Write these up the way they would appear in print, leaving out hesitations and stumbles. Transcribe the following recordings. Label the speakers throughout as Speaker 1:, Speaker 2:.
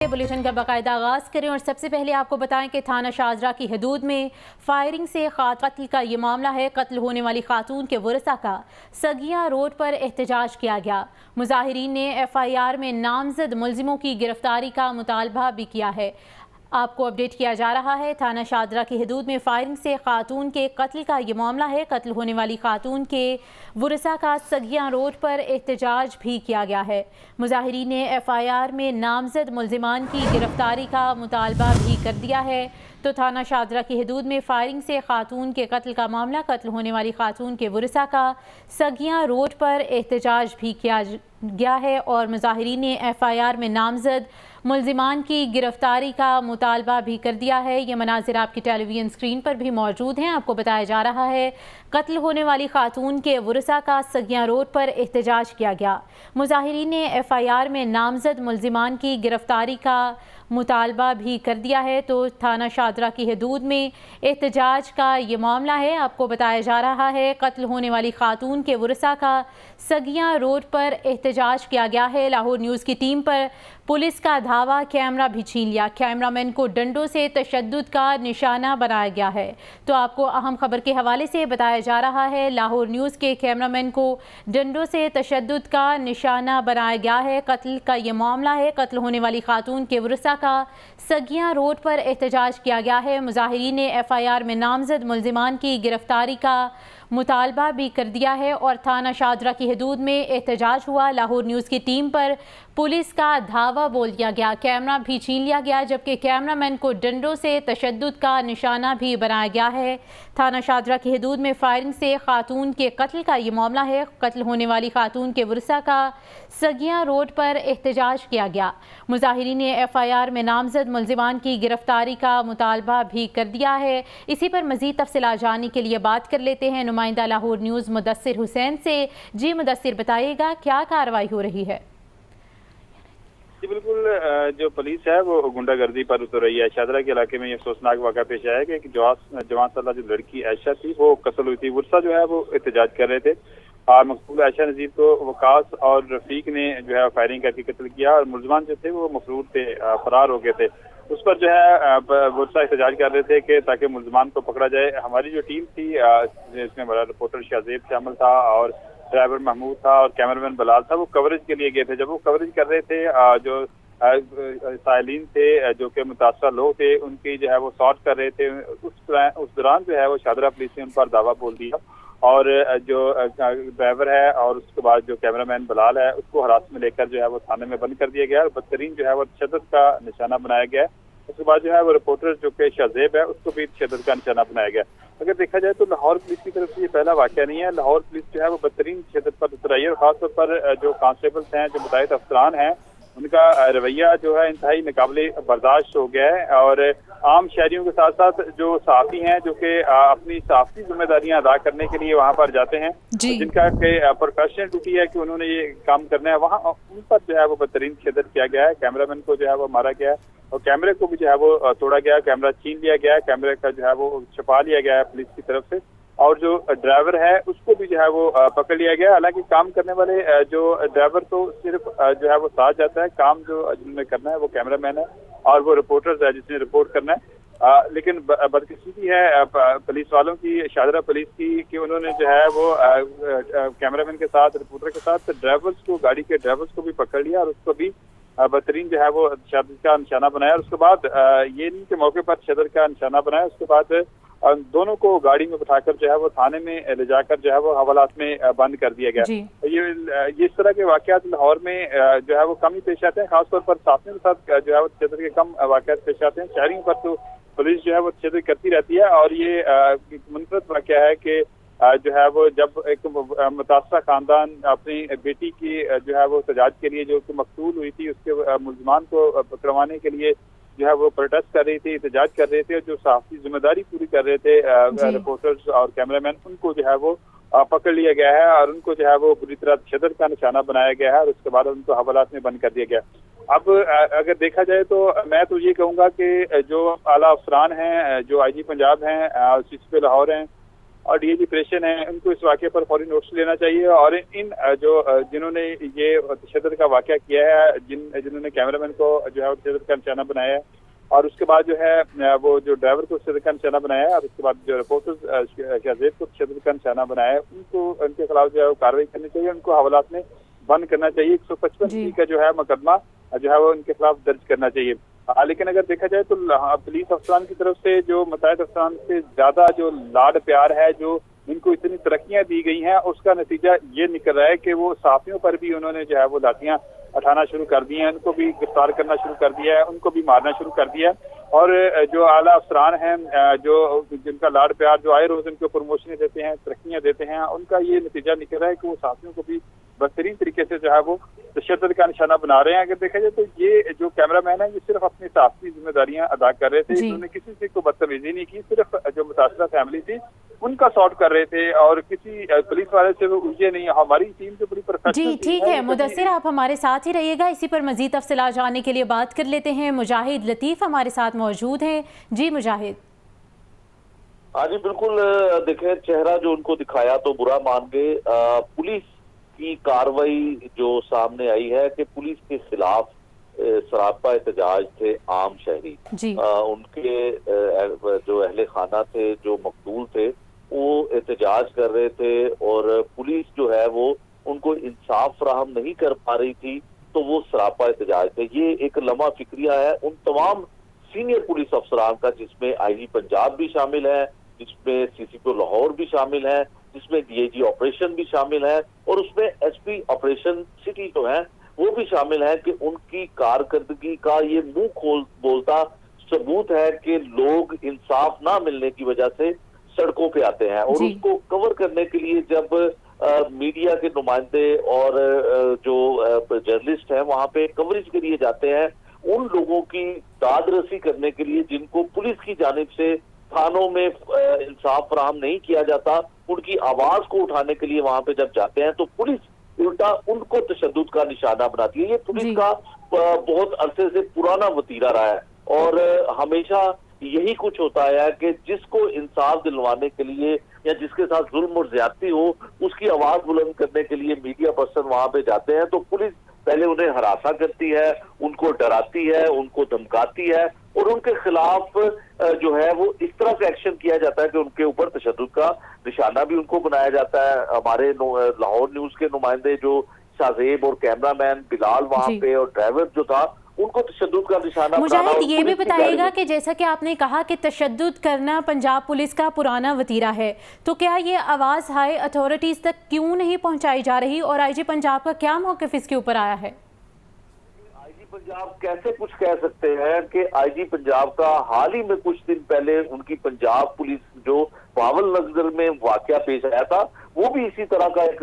Speaker 1: Bulletin का बाकायदा आगाज करें और सबसे पहले आपको बताएं कि थाना शाहजरा की हदूद में फायरिंग से कत्ल का ये मामला है। कत्ल होने वाली खातून के वरसा का सगिया रोड पर एहतजाज किया गया। मुजाहिरीन ने FIR में नामजद मुलजिमों की गिरफ्तारी का मुतालबा भी किया है। आपको अपडेट किया जा रहा है, थाना शाहजरा की हदूद में फायरिंग से खातून के कत्ल का ये मामला है। कत्ल होने वाली खातून के वरसा का सगिया रोड पर एहतजाज भी किया गया है। मुजाहिरीन ने FIR में नामजद मुलजिमान की गिरफ्तारी का मुतालबा भी कर दिया है। तो थाना शाहजरा की हदूद में फायरिंग से खातून के कत्ल का मामला, कत्ल होने वाली खातून के वरसा का सगिया रोड पर एहतजाज भी किया गया है और मुजाहिरीन ने FIR में नामजद मुलजिमान की गिरफ्तारी का मुतालबा भी कर दिया है। ये मनाजिर आपकी टेलीविजन स्क्रीन पर भी मौजूद हैं। आपको बताया जा रहा है, कत्ल होने वाली खातून के वरसा का सगिया रोड पर एहतजाज किया गया। मुजाहिरीन ने FIR में नामजद मुलजिमान की गिरफ्तारी का मुतालबा भी कर दिया है। तो थाना शाहजरा की हदूद में एहतजाज का ये मामला है। आपको बताया जा रहा है, कत्ल होने वाली खातून के वरसा का सगिया रोड पर एहतजाज किया गया है। लाहौर न्यूज़ की टीम पर पुलिस का धावा, कैमरा भी छीन लिया। कैमरामैन को डंडों से तशद्दुद का निशाना बनाया गया है। तो आपको अहम खबर के हवाले से बताया जा रहा है, लाहौर न्यूज़ के कैमरामैन को डंडों से तशद्दुद का निशाना बनाया गया है। कत्ल का ये मामला है। कत्ल होने वाली खातून के वरसा का सगिया रोड पर एहतजाज किया गया है। मुजाहिरीन ने FIR में नामजद मुलजिमान की गिरफ्तारी का मुतालबा भी कर दिया है और थाना शाहजरा की हदूद में एहतजाज हुआ। लाहौर न्यूज़ की टीम पर पुलिस का धावा बोल दिया गया, कैमरा भी छीन लिया गया, जबकि कैमरामैन को डंडों से तशद्दुद का निशाना भी बनाया गया है। थाना शाहजरा की हदूद में फायरिंग से खातून के कत्ल का ये मामला है। कत्ल होने वाली खातून के वरसा का सगिया रोड पर एहतजाज किया गया। मुजाहिरीन ने FIR में नामजद मुलजिमान की गिरफ्तारी का मुतालबा भी कर दिया है। इसी पर मज़ीद तफसीलात जानने के लिए बात कर लेते हैं नुमाइंदा लाहौर न्यूज़ मुदस्सिर हुसैन से। जी मुदस्सिर, बताइएगा क्या कार्रवाई हो रही है?
Speaker 2: जी बिल्कुल, जो पुलिस है वो गुंडागर्दी पर उतर रही है। शाहजरा के इलाके में ये अफसोसनाक वाक़ा पेश आया कि एक जवान साला जो लड़की आयशा थी वो कत्ल हुई थी। वरसा जो है वो एहतजाज कर रहे थे और मकतूल आयशा नजीर को वकास और रफीक ने जो है फायरिंग करके कत्ल किया और मुलजमान जो थे वो मफरूर थे, फरार हो गए थे। उस पर जो है वरसा एहतजाज कर रहे थे कि ताकि मुलजमान को पकड़ा जाए। हमारी जो टीम थी जिसमें बड़ा रिपोर्टर शाहजेब शामिल था और ड्राइवर महमूद था और कैमरामैन बलाल था, वो कवरेज के लिए गए थे। जब वो कवरेज कर रहे थे, जो साइलिन थे जो कि मुतासरा लोग थे उनकी जो है वो सॉर्ट कर रहे थे। उस दौरान जो है वो शाहजरा पुलिस ने उन पर दावा बोल दिया और जो ड्राइवर है और उसके बाद जो कैमरामैन बलाल है उसको हिरासत में लेकर जो है वो थाने में बंद कर दिया गया और बदतरीन जो है वो तशद्दुद का निशाना बनाया गया है। उसके बाद जो है वो रिपोर्टर जो कि शाहजेब है उसको भी तशद्दुद का निशाना बनाया गया। अगर देखा जाए तो लाहौर पुलिस की तरफ से ये पहला वाक़या नहीं है। लाहौर पुलिस जो है वो बदतरीन तशद्दुद पर उतर आई है और खासतौर पर जो कांस्टेबल्स हैं, जो मुतैद अफसरान हैं, उनका रवैया जो है इंतहाई नाकाबिले बर्दाश्त हो गया है। और आम शहरियों के साथ साथ जो सहाफ़ी हैं जो कि अपनी सहाफ़ी जिम्मेदारियां अदा करने के लिए वहां पर जाते हैं, जिनका प्रोफेशनल ड्यूटी है कि उन्होंने ये काम करना है, वहाँ उन पर जो है वो बदतरीन तशद्दुद किया गया है। कैमरामैन को जो है वो मारा गया है और कैमरे को भी जो है वो तोड़ा गया, कैमरा छीन लिया गया है, कैमरे का जो है वो छुपा लिया गया है पुलिस की तरफ से और जो ड्राइवर है उसको भी जो है वो पकड़ लिया गया। हालांकि काम करने वाले जो ड्राइवर तो सिर्फ जो है वो साथ जाता है, काम जो जिनमें करना है वो कैमरामैन है और वो रिपोर्टर्स है जिसने रिपोर्ट करना है। लेकिन बदकिस्मती है पुलिस वालों की, शाहजरा पुलिस की, कि उन्होंने जो है वो कैमरामैन के साथ, रिपोर्टर के साथ ड्राइवर्स को, गाड़ी के ड्राइवर्स को भी पकड़ लिया और उसको भी बदतरीन जो है वो तशद्दुद का निशाना बनाया। और उसके बाद ये नहीं कि मौके पर तशद्दुद का निशाना बनाया, उसके बाद दोनों को गाड़ी में बिठाकर जो है वो थाने में ले जाकर जो है वो हवालात में बंद कर दिया गया। ये इस तरह के वाकयात लाहौर में जो है वो कम ही पेश आते हैं। खासतौर पर साथियों के साथ जो है वो तशद्दुद के कम वाकयात पेश आते हैं। शहरियों पर तो पुलिस जो है वो तशद्दुद करती रहती है और ये मुनफरद वाकया है कि जो है वो जब एक मुतासरा खानदान अपनी बेटी की जो है वो सजाद के लिए जो मकतूल हुई थी उसके मुलजमान को पकड़वाने के लिए जो है वो प्रोटेस्ट कर रही थी, एहतजाज कर रहे थे, जो सहाफ़ी जिम्मेदारी पूरी कर रहे थे रिपोर्टर्स और कैमरामैन, उनको जो है वो पकड़ लिया गया है और उनको जो है वो बुरी तरह तशद्दुद का निशाना बनाया गया है और उसके बाद उनको हवालात में बंद कर दिया गया। अब अगर देखा जाए तो मैं तो ये कहूँगा कि जो आला अफसरान हैं, जो IG पंजाब हैं, CCP लाहौर हैं, और डीएजी ऑपरेशन है, उनको इस वाक़े पर फौरी नोटिस लेना चाहिए और इन जिन्होंने ये तशद्दुद का वाक़या किया है, जिन्होंने कैमरामैन को जो है तशद्दुद का निशाना बनाया है और उसके बाद जो है वो जो ड्राइवर को तशद्दुद का निशाना बनाया है और उसके बाद जो रिपोर्टर शाहजेब को तशद्दुद का निशाना बनाया है, उनको उनके खिलाफ जो है कार्रवाई करनी चाहिए, उनको हवालात में बंद करना चाहिए। 155 का जो है मुकदमा जो है वो उनके खिलाफ दर्ज करना चाहिए। लेकिन अगर देखा जाए तो पुलिस अफसरान की तरफ से जो मुतैद अफसरान से ज्यादा जो लाड प्यार है, जो इनको इतनी तरक्कियां दी गई हैं, उसका नतीजा ये निकल रहा है कि वो सहाफियों पर भी उन्होंने जो है वो लाठियां उठाना शुरू कर दी हैं, उनको भी गिरफ्तार करना शुरू कर दिया है, उनको भी मारना शुरू कर दिया है। और जो आला अफसरान हैं, जो जिनका लाड प्यार, जो आए रोज उनको प्रमोशनें देते हैं, तरक्कियां देते हैं, उनका ये नतीजा निकल रहा है कि वो सहाफियों को भी बदतरीन तरीके से जो है वो तशद्दुद का निशाना बना रहे हैं। अगर देखा जाए तो ये जो कैमरामैन है ये सिर्फ अपनी सहाफी जिम्मेदारियां अदा कर रहे थे, इन्होंने किसी से कोई बदतमीजी नहीं की, सिर्फ जो मुतासरा फैमिली थी उनका सॉर्ट कर रहे थे और किसी पुलिस वाले से वो उलझे नहीं। हमारी टीम जो बड़ी प्रोफेशनल
Speaker 1: जी ठीक है मुदस्सिर, आप हमारे साथ ही रहिएगा, इसी पर मजीद तफसीलात जानने के लिए बात कर लेते हैं। मुजाहिद लतीफ़ हमारे साथ मौजूद हैं। जी मुजाहिद।
Speaker 3: हाँ जी बिल्कुल, देखें चेहरा जो उनको दिखाया तो बुरा मान गए। पुलिस की कार्रवाई जो सामने आई है कि पुलिस के खिलाफ सरापा एहतजाज थे आम शहरी, उनके जो अहले खाना थे, जो मकतूल थे, वो एहतजाज कर रहे थे और पुलिस जो है वो उनको इंसाफ फराहम नहीं कर पा रही थी, तो वो सरापा एहतजाज थे। ये एक लम्हा फिक्रिया है उन तमाम सीनियर पुलिस अफसरान का, जिसमें आईजी पंजाब भी शामिल है, जिसमें सीसीपी लाहौर भी शामिल है, जिसमें डीएजी ऑपरेशन भी शामिल है और उसमें एसपी ऑपरेशन सिटी जो है वो भी शामिल है कि उनकी कारकर्दगी का ये मुंह खोल बोलता सबूत है कि लोग इंसाफ ना मिलने की वजह से सड़कों पे आते हैं। और उसको कवर करने के लिए जब मीडिया के नुमाइंदे और जो जर्नलिस्ट हैं वहां पे कवरेज के लिए जाते हैं, उन लोगों की दादरसी करने के लिए जिनको पुलिस की जानिब से थानों में इंसाफ फराहम नहीं किया जाता, उनकी आवाज को उठाने के लिए वहां पे जब जाते हैं तो पुलिस उल्टा उनको तशद्दुद का निशाना बनाती है। ये पुलिस का बहुत अरसे से पुराना वतीरा रहा है और हमेशा यही कुछ होता है कि जिसको इंसाफ दिलवाने के लिए या जिसके साथ जुल्म और ज्यादती हो उसकी आवाज बुलंद करने के लिए मीडिया पर्सन वहां पे जाते हैं, तो पुलिस पहले उन्हें हरासा करती है, उनको डराती है, उनको धमकाती है और उनके खिलाफ जो है वो इस तरह से एक्शन किया जाता है कि उनके ऊपर तशद्दुद का निशाना भी उनको बनाया जाता है। हमारे लाहौर न्यूज के नुमाइंदे जो शाहजेब और कैमरामैन बिलाल वहां पे और ड्राइवर जो था, उनको तशद्दुद का निशाना।
Speaker 1: मुजाहिद ये भी बताइएगा कि जैसा कि आपने कहा कि तशद्दुद करना पंजाब पुलिस का पुराना वतीरा है, तो क्या ये आवाज़ हाई अथॉरिटीज़ तक क्यों नहीं पहुंचाई जा रही और आईजी पंजाब का क्या मौक़िफ़ इसके ऊपर आया है?
Speaker 3: आईजी पंजाब कैसे कुछ कह सकते हैं कि आईजी पंजाब का हाल ही में कुछ दिन पहले उनकी पंजाब पुलिस जो पावल नगर में वाकया पेश आया था, वो भी इसी तरह का एक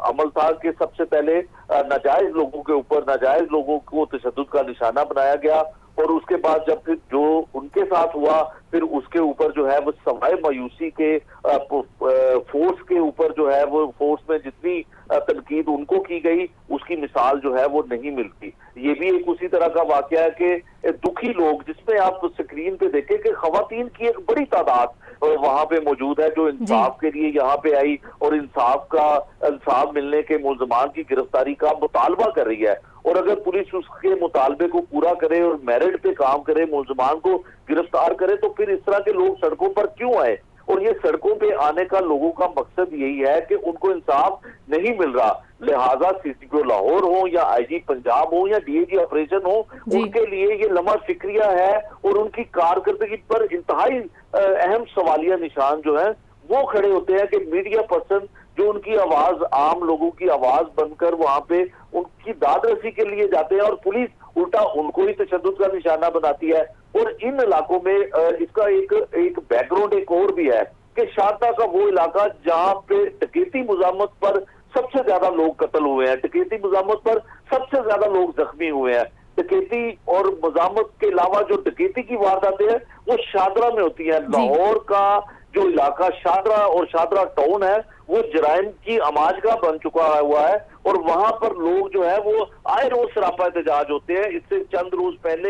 Speaker 3: अमल था कि सबसे पहले नाजायज लोगों के ऊपर नाजायज लोगों को तशद्दुद का निशाना बनाया गया और उसके बाद जब फिर जो उनके साथ हुआ फिर उसके ऊपर जो है वो सवाए मायूसी के फोर्स के ऊपर जो है वो फोर्स में जितनी तनकीद उनको की गई उसकी मिसाल जो है वो नहीं मिलती। ये भी एक उसी तरह का वाकया है कि दुखी लोग, जिसमें आप स्क्रीन पे देखें कि खवातीन की एक बड़ी तादाद वहां पे मौजूद है जो इंसाफ के लिए यहाँ पे आई और इंसाफ मिलने के मुलजमान की गिरफ्तारी का मुतालबा कर रही है। और अगर पुलिस उसके मुतालबे को पूरा करे और मेरिट पे काम करे, मुलजमान को गिरफ्तार करे, तो फिर इस तरह के लोग सड़कों पर क्यों आए? और ये सड़कों पे आने का लोगों का मकसद यही है कि उनको इंसाफ नहीं मिल रहा, लिहाजा सीसीपी लाहौर हो या आईजी पंजाब हो या डीएजी ऑपरेशन हो, उनके लिए ये लम्हा फिक्रिया है और उनकी कारकर्दगी पर इंतहाई अहम सवालिया निशान जो है वो खड़े होते हैं कि मीडिया पर्सन जो उनकी आवाज, आम लोगों की आवाज बनकर वहां पे उनकी दादरसी के लिए जाते हैं और पुलिस उल्टा उनको ही तशद्दुद का निशाना बनाती है। और इन इलाकों में इसका एक बैकग्राउंड एक और भी है कि शारदा का वो इलाका जहां पे डकैती मुजामत पर सबसे ज्यादा लोग कत्ल हुए हैं, डकैती मुजामत पर सबसे ज्यादा लोग जख्मी हुए हैं। डकैती और मुजामत के अलावा जो डकैती की वारदातें हैं वो शादरा में होती है। लाहौर का जो इलाका शादरा और शादरा टाउन है वो जराइम की आमाजगाह बन चुका हुआ है और वहां पर लोग जो है वो आए रोज सरापा एहतजाज होते हैं। इससे चंद रोज पहले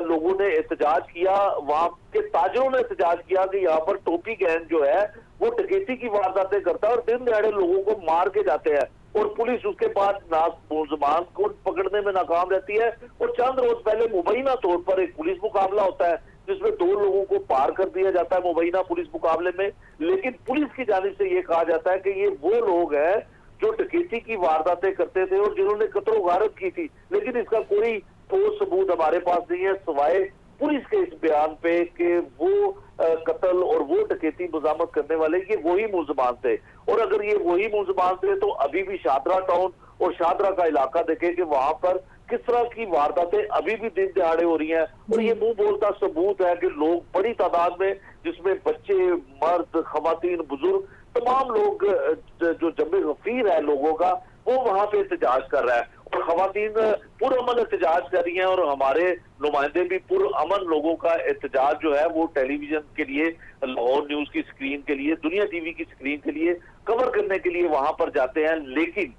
Speaker 3: लोगों ने एहतजाज किया, वहां के ताजरों ने एहतजाज किया कि यहाँ पर टोपी गैंग जो है वो डकैती की वारदातें करता है और दिन दहाड़े लोगों को मार के जाते हैं और पुलिस उसके बाद मुलजमान को पकड़ने में नाकाम रहती है। और चंद रोज पहले मुबैना तौर पर एक पुलिस मुकाबला होता है जिसमें 2 लोगों को पार कर दिया जाता है मुबैना पुलिस मुकाबले में, लेकिन पुलिस की जानिब से ये कहा जाता है कि ये वो लोग हैं जो डकैती की वारदातें करते थे और जिन्होंने कत्ल गारत की थी, लेकिन इसका कोई ठोस सबूत हमारे पास नहीं है सिवाय पुलिस के इस बयान पे कि वो कत्ल और वो डकैती मजामत करने वाले ये वही मुलजमान थे। और अगर ये वही मुलजमान थे तो अभी भी शादरा टाउन और शादरा का इलाका देखे कि वहां पर किस तरह की वारदातें अभी भी दिन दिहाड़े हो रही हैं। और ये मुंह बोलता सबूत है कि लोग बड़ी तादाद में, जिसमें बच्चे, मर्द, खवातीन, बुजुर्ग, तमाम लोग जो जम्मे गफीर है लोगों का, वो वहां पे एहतजाज कर रहा है और खवातीन पुरअमन एहतजाज कर रही हैं और हमारे नुमाइंदे भी पुरअमन लोगों का एहतजाज जो है वो टेलीविजन के लिए, लाहौर न्यूज की स्क्रीन के लिए, दुनिया टीवी की स्क्रीन के लिए कवर करने के लिए वहां पर जाते हैं, लेकिन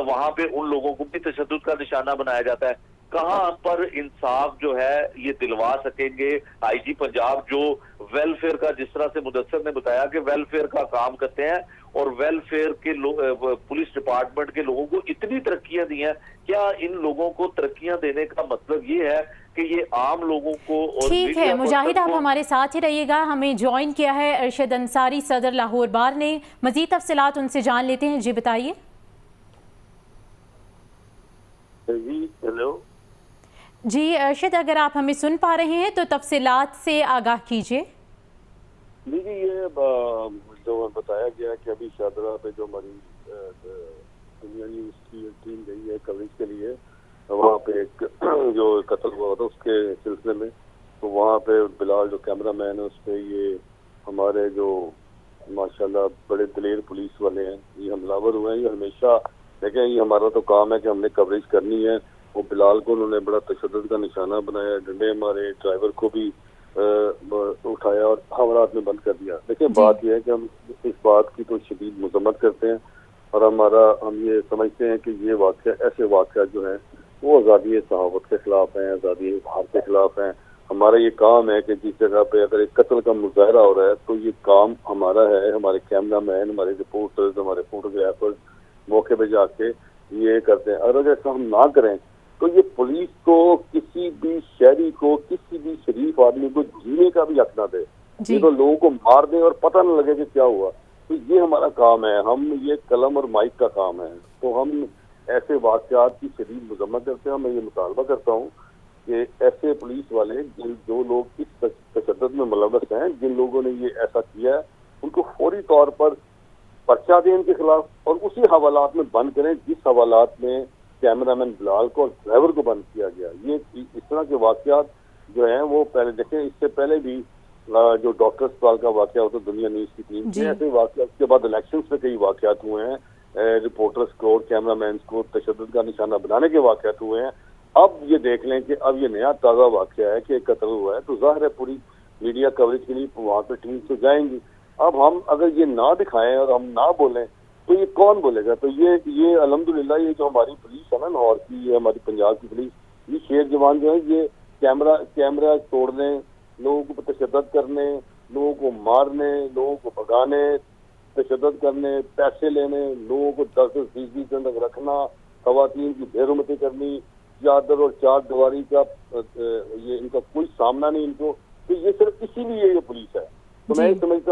Speaker 3: वहां पे उन लोगों को भी तशद्दुद का निशाना बनाया जाता है। कहां पर इंसाफ जो है ये दिलवा सकेंगे आईजी पंजाब, जो वेलफेयर का, जिस तरह से मुदस्सर ने बताया कि वेलफेयर का काम करते हैं और वेलफेयर के पुलिस डिपार्टमेंट के लोगों को इतनी तरक्कियां दी हैं, क्या इन लोगों को तरक्कियां देने का मतलब ये है कि ये आम लोगों को और
Speaker 1: ठीक है मुजाहिद, आप हमारे साथ ही रहिएगा। हमें ज्वाइन किया है अरशद अंसारी, सदर लाहौर बार ने। मजीद तफसीलात उनसे जान लेते हैं। जी बताइए।
Speaker 3: हेलो
Speaker 1: जी अरशद, अगर आप हमें सुन पा रहे हैं तो तफसीलात से आगाह कीजिए।
Speaker 4: जी ये जो बताया गया कि अभी शादरा पे जो हमारी दुनिया न्यूज़ की टीम गई है कवरेज के लिए, वहाँ पे एक जो कत्ल हुआ था उसके सिलसिले में, तो वहाँ पे बिलाल जो कैमरामैन है उस पर ये हमारे जो माशाल्लाह बड़े दिलेर पुलिस वाले हैं ये हमलावर हुए हैं। ये हमेशा देखें, ये हमारा तो काम है कि हमने कवरेज करनी है। वो बिलाल को उन्होंने बड़ा तशद्दुद का निशाना बनाया, डंडे मारे, ड्राइवर को भी उठाया और हवालात में बंद कर दिया। देखिए बात यह है कि हम इस बात की तो शदीद मजम्मत करते हैं और हम ये समझते हैं कि ये वाक़या, ऐसे वाक़या जो है वो आज़ादी सहावत के खिलाफ हैं, आज़ादी इज़हार के खिलाफ हैं। हमारा ये काम है कि जिस जगह पे अगर एक कत्ल का मुजाहरा हो रहा है तो ये काम हमारा है, हमारे कैमरा मैन, हमारे रिपोर्टर्स, हमारे फोटोग्राफर्स मौके पे जाके ये करते हैं। और अगर ऐसा हम ना करें तो ये पुलिस को, किसी भी शहरी को, किसी भी शरीफ आदमी को जीने का भी हक ना दे। ये तो लोगों को मार दे और पता न लगे कि क्या हुआ। तो ये हमारा काम है, हम ये कलम और माइक का काम है। तो हम ऐसे वाक़यात की शदीद मजम्मत करते हैं। मैं ये मुतालबा करता हूँ कि ऐसे पुलिस वाले जो लोग इस तशद्दुद में मुलव्वस हैं, जिन लोगों ने ये ऐसा किया है, उनको फौरी तौर पर पर्चा दें इनके खिलाफ और उसी हवालात में बंद करें जिस हवालात में कैमरामैन बिलाल को और ड्राइवर को बंद किया गया। ये इस तरह के वाक़यात जो हैं वो पहले देखें, इससे पहले भी जो डॉक्टर अस्पताल का वाक़या होता दुनिया न्यूज़ की टीम से, ऐसे वाक़यात के बाद इलेक्शन में कई वाक़यात हुए हैं, रिपोर्टर्स को और कैमरामैन को तशद्दुद का निशाना बनाने के वाक़यात हुए हैं। अब ये देख लें कि अब ये नया ताज़ा वाक़या है कि एक कत्ल हुआ है, तो ज़ाहिर है पूरी मीडिया कवरेज के लिए वहाँ पर टीम तो जाएंगी। अब हम अगर ये ना दिखाएं और हम ना बोलें तो ये कौन बोलेगा? तो ये अल्हम्दुलिल्लाह ये जो हमारी पुलिस है ना लाहौर की, ये हमारी पंजाब की पुलिस, ये शेर जवान जो है, ये कैमरा तोड़ने, लोगों को तशद्दुद करने, लोगों को मारने, लोगों को भगाने, तशद्दुद करने, पैसे लेने, लोगों को 10-20 दिन तक रखना, खवातीन की बेरुमती करनी, चादर और चार दीवारी का ये इनका कोई सामना नहीं इनको। तो ये सिर्फ इसीलिए ये पुलिस है। तो मैं समझता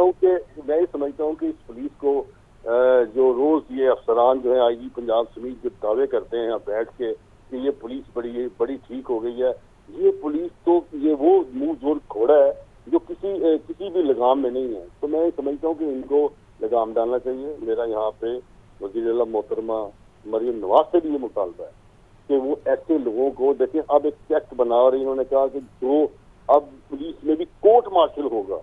Speaker 4: हूँ कि इस पुलिस को जो रोज ये अफसरान जो है आईजी पंजाब समेत जो दावे करते हैं यहाँ बैठ के कि ये पुलिस बड़ी ठीक हो गई है, ये पुलिस तो ये वो मुंह जोर घोड़ा है जो किसी भी लगाम में नहीं है। तो मैं समझता हूँ कि इनको लगाम डालना चाहिए। मेरा यहाँ पे वज़ीर-ए-आला मोहतरमा मरियम नवाज से भी ये मुतालबा है कि वो ऐसे लोगों को देखें। अब एक एक्ट बना और इन्होंने कहा कि जो अब पुलिस में भी कोर्ट मार्शल होगा,